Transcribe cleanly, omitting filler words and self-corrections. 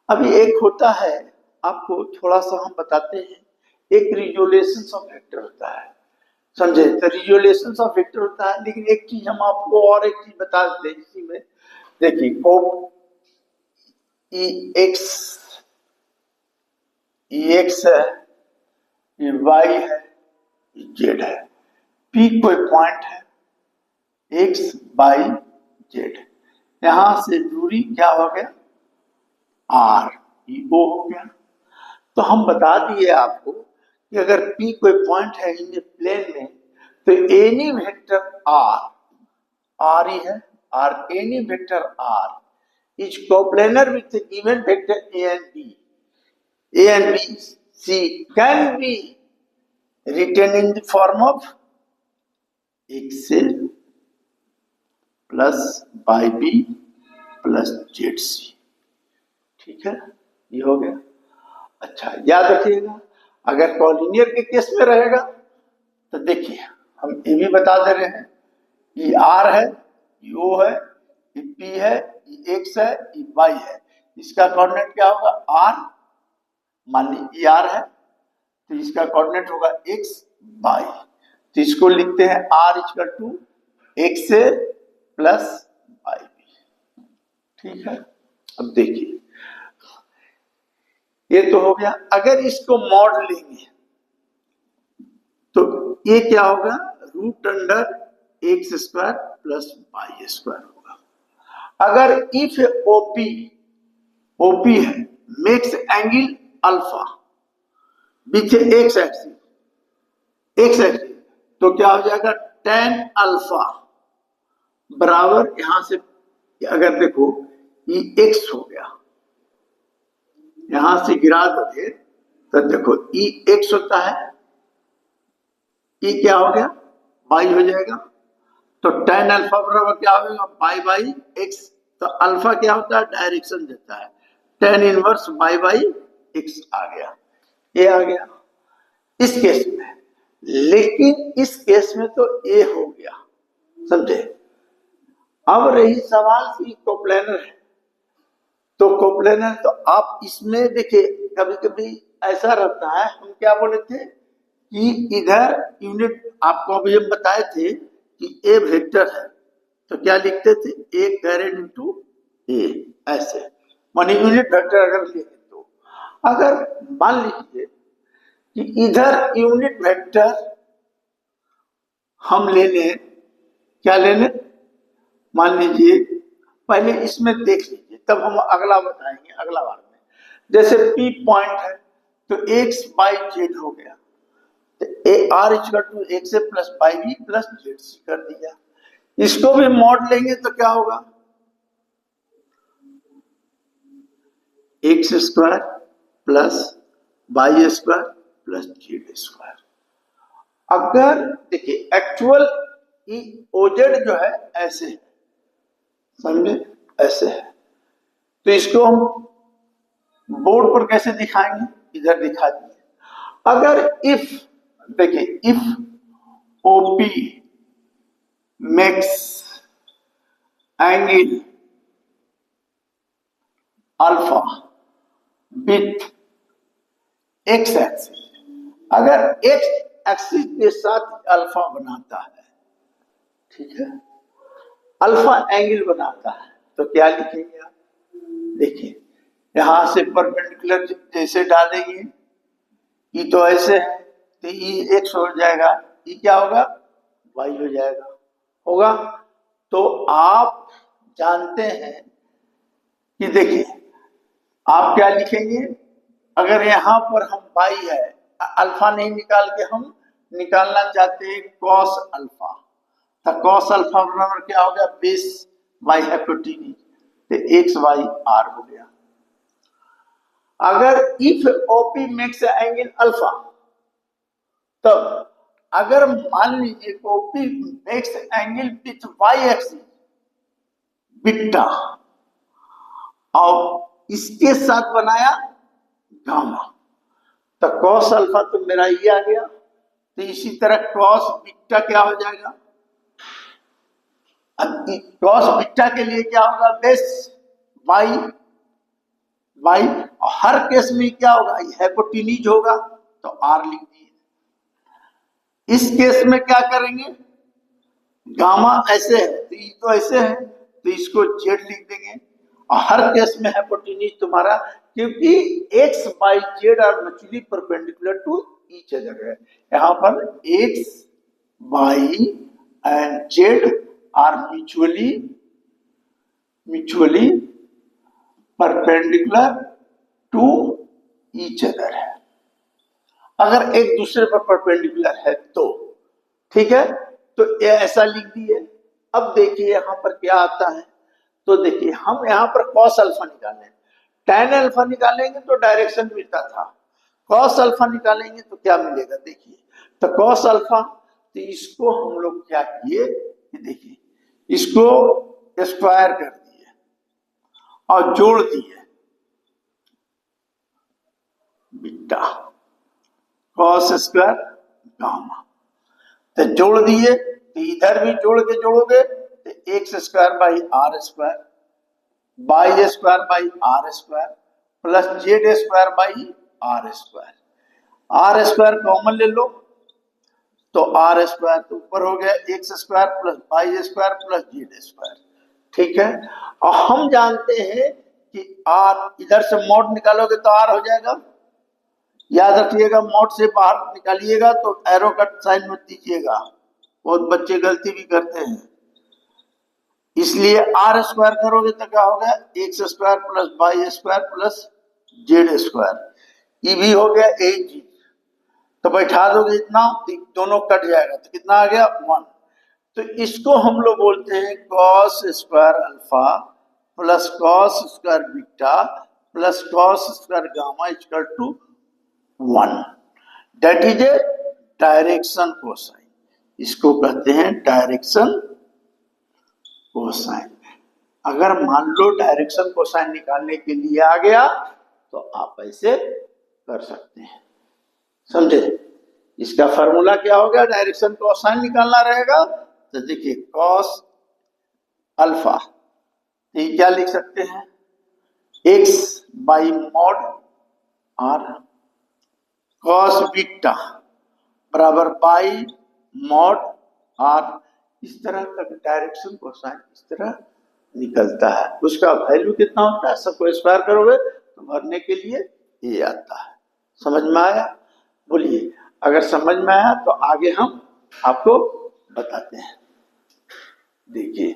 अभी एक होता है, आपको थोड़ा सा हम बताते हैं, एक रिजोल्यूशन ऑफ वेक्टर होता है, समझे? तो रिजोल्यूशन ऑफ वेक्टर होता है, लेकिन एक चीज हम आपको और एक चीज बता दें इसी में। देखिए एक्स है, ये वाई है, ये जेड है, पी कोई पॉइंट है एक्स बाई जेड। यहां से दूरी क्या हो गया, आर, ई ओ हो गया। तो हम बता दिए आपको कि अगर पी कोई पॉइंट है इन प्लेन में, तो एनी वेक्टर आर, आर ही है, r any vector r is coplanar with the given vector A and B. A and B, C can be written in the form of x plus y plus zc। ठीक है, ये हो गया। अच्छा, याद रखिएगा, अगर कॉलिनियर के केस में रहेगा तो देखिए हम ये भी बता दे रहे हैं, ये आर है, ये ओ है, ये पी है, ये एक्स है, ये वाई है। इसका कोऑर्डिनेट क्या होगा, आर, मान लीजिए आर है तो इसका कोऑर्डिनेट होगा एक्स वाई। तो इसको लिखते हैं r equal to x plus y. ठीक है, अब देखिए ये तो हो गया। अगर इसको मॉड लेंगे तो ये क्या होगा, root under x square plus y square होगा। अगर इफ ओपी है makes angle alpha with x axis, तो क्या हो जाएगा, tan अल्फा बराबर, यहां से अगर देखो ये एक्स हो गया, यहां से गिरा दोगे तो देखो ई एक्स होता है, ई क्या हो गया, वाई हो जाएगा। तो tan अल्फा बराबर क्या होगा, पाई बाई एक्स। तो अल्फा क्या होता है, डायरेक्शन देता है, tan inverse pi by x आ गया, ये आ गया इस केस में। लेकिन इस केस में तो ए हो गया, समझे? अब रही सवाल की कोप्लेनर है, तो कोप्लेनर तो आप इसमें देखिए कभी कभी ऐसा रहता है, हम क्या बोले थे कि इधर यूनिट, आपको अभी हम बताए थे कि ए वेक्टर है तो क्या लिखते थे, ए कैरेड इनटू ए, ऐसे माने यूनिट वेक्टर अगर लिखे तो। अगर मान लीजिए कि इधर यूनिट वेक्टर हम ले लें, क्या ले लें, मान लीजिए पहले इसमें देख लीजिए, तब हम अगला बताएंगे अगला बार में। जैसे P पॉइंट है तो एक्स बाई जेड हो गया, तो a r equal to x plus y b plus z c कर दिया। इसको भी मॉड लेंगे तो क्या होगा, x square plus y square plus z square. अगर देखिए एक्चुअल ओजेड जो है ऐसे है, समझे, ऐसे है, तो इसको हम बोर्ड पर कैसे दिखाएंगे, इधर दिखा दिए। अगर इफ देखिए if OP makes angle alpha with x axis, अगर एक्स एक्सिस के साथ अल्फा बनाता है, ठीक है, अल्फा एंगल बनाता है, तो क्या लिखेंगे आप, देखिए यहां से परपेंडिकुलर जैसे डालेंगे, ये तो ऐसे है तो ये एक्स हो जाएगा, ये क्या होगा, वाई हो जाएगा, होगा। तो आप जानते हैं कि देखिए आप क्या लिखेंगे, अगर यहां पर हम वाई है, अल्फा नहीं निकाल के हम निकालना चाहते हैं कॉस अल्फा, तो कॉस अल्फा बराबर क्या हो गया, बेस वाई हाइपोटेन्यूज, तो एक्स वाई आर हो गया। अगर if OP makes angle alpha, तब अगर मान लीजिए OP makes angle with y axis beta और इसके साथ बनाया गामा, तो कॉस अल्फा तो मेरा ये आ गया, तो इसी तरह कॉस बीटा क्या हो जाएगा, कॉस बीटा के लिए क्या होगा, बेस वाई बाई, और हर केस में क्या होगा, हाइपोटेन्यूज होगा तो आर लिख दिए। इस केस में क्या करेंगे, गामा ऐसे है तो ये तो ऐसे है तो इसको जेड लिख देंगे, और हर केस में हाइपोटेन्यूज तुम्हारा, क्योंकि x y z are mutually perpendicular to each other है। यहाँ पर x y and z are mutually perpendicular to each other है। अगर एक दूसरे पर परपेंडिकुलर है तो ठीक है, तो ये ऐसा लिख दिए। अब देखिए यहां पर क्या आता है, तो देखिए हम यहां पर कॉस अल्फा निकालें, tan अल्फा निकालेंगे तो डायरेक्शन मिलता था, कॉस अल्फा निकालेंगे तो क्या मिलेगा, देखिए तो कॉस अल्फा, तो इसको हम लोग क्या किए, देखिए इसको स्क्वायर कर दिए और जोड़ दिए बीटा कॉस स्क्वायर गामा, तो जोड़ दिए, तो इधर भी जोड़ के जोड़ोगे तो x square by r square y square by r square plus z square by r square common ले लो तो आर स्क्वायर तो ऊपर हो गया x square plus y square plus z square, ठीक है। और हम जानते हैं कि आर इधर से मॉड निकालोगे तो आर हो जाएगा, याद रखिएगा मॉड से बाहर निकालिएगा तो एरो कट साइन मत दीजिएगा, बहुत बच्चे गलती भी करते हैं, इसलिए आर स्क्वायर करोगे तो क्या होगा x square plus y square plus z square, ये भी हो गया एक चीज, तो बैठा दोगे इतना तो दोनों कट जाएगा तो कितना आ गया 1, तो इसको हम लोग बोलते हैं cos square alpha plus cos square beta plus cos square gamma equal to 1, that is a direction cosine, इसको कहते हैं डायरेक्शन कोसाइन। अगर मान लो डायरेक्शन कोसाइन निकालने के लिए आ गया तो आप ऐसे कर सकते हैं, समझे। इसका फॉर्मूला क्या होगा, डायरेक्शन कोसाइन निकालना रहेगा तो देखिए कॉस अल्फा, ये क्या लिख सकते हैं x by mod r, cos beta बराबर बाई मॉड आर, इस तरह का डायरेक्शन कोसाइन इस तरह निकलता है। उसका वैल्यू कितना होता है, सबको स्क्वायर करोगे तो भरने के लिए ये आता है। समझ में आया, बोलिए अगर समझ में आया तो आगे हम आपको बताते हैं। देखिए